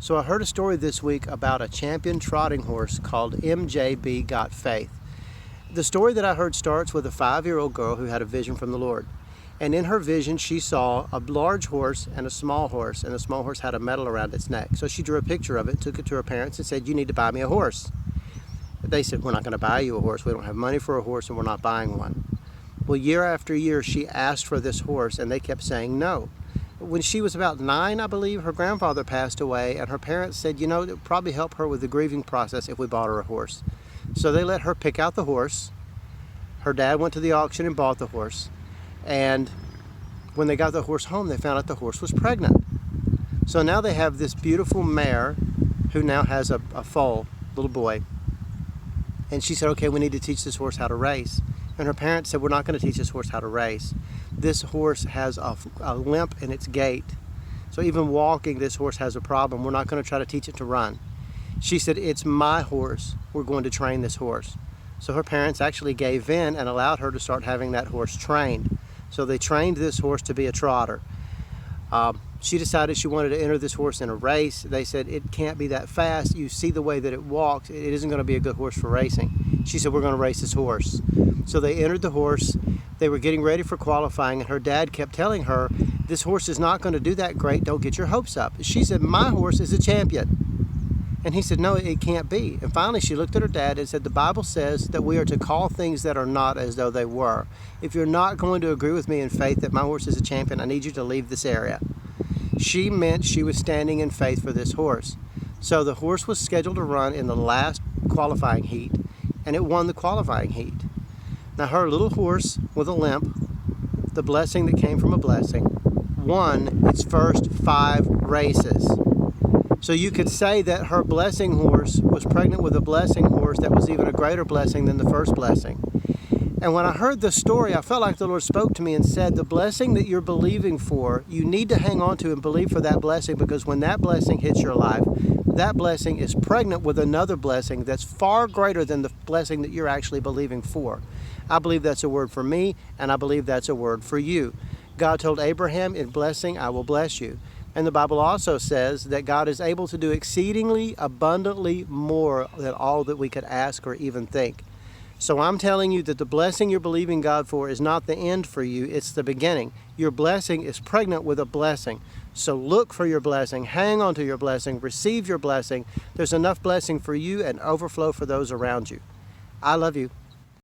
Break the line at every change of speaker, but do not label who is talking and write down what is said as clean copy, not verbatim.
So I heard a story this week about a champion trotting horse called MJB Got Faith. The story that I heard starts with a 5-year-old girl who had a vision from the Lord. And in her vision, she saw a large horse and a small horse, and the small horse had a medal around its neck. So she drew a picture of it, took it to her parents, and said, "You need to buy me a horse." They said, "We're not going to buy you a horse. We don't have money for a horse, and we're not buying one." Well, year after year, she asked for this horse, and they kept saying no. When she was about 9, I believe, her grandfather passed away, and her parents said, it would probably help her with the grieving process if we bought her a horse. So they let her pick out the horse. Her dad went to the auction and bought the horse. And when they got the horse home, they found out the horse was pregnant. So now they have this beautiful mare who now has a foal, little boy. And she said, "Okay, we need to teach this horse how to race." And her parents said, "We're not going to teach this horse how to race. This horse has a limp in its gait. So even walking, this horse has a problem. We're not going to try to teach it to run." She said, "It's my horse. We're going to train this horse." So her parents actually gave in and allowed her to start having that horse trained. So they trained this horse to be a trotter. She decided she wanted to enter this horse in a race. They said, "It can't be that fast. You see the way that it walks. It isn't going to be a good horse for racing." She said, "We're going to race this horse." So they entered the horse. They were getting ready for qualifying, and her dad kept telling her, "This horse is not going to do that great. Don't get your hopes up." She said, "My horse is a champion." And he said, "No, it can't be." And finally she looked at her dad and said, "The Bible says that we are to call things that are not as though they were. If you're not going to agree with me in faith that my horse is a champion, I need you to leave this area." She meant she was standing in faith for this horse. So the horse was scheduled to run in the last qualifying heat, and it won the qualifying heat. Now her little horse with a limp, the blessing that came from a blessing, won its first 5 races. So you could say that her blessing horse was pregnant with a blessing horse that was even a greater blessing than the first blessing. And when I heard the story, I felt like the Lord spoke to me and said, the blessing that you're believing for, you need to hang on to and believe for that blessing, because when that blessing hits your life, that blessing is pregnant with another blessing that's far greater than the blessing that you're actually believing for. I believe that's a word for me, and I believe that's a word for you. God told Abraham, "In blessing I will bless you." And the Bible also says that God is able to do exceedingly abundantly more than all that we could ask or even think. So I'm telling you that the blessing you're believing God for is not the end for you, it's the beginning. Your blessing is pregnant with a blessing. So look for your blessing, hang on to your blessing, receive your blessing. There's enough blessing for you and overflow for those around you. I love you.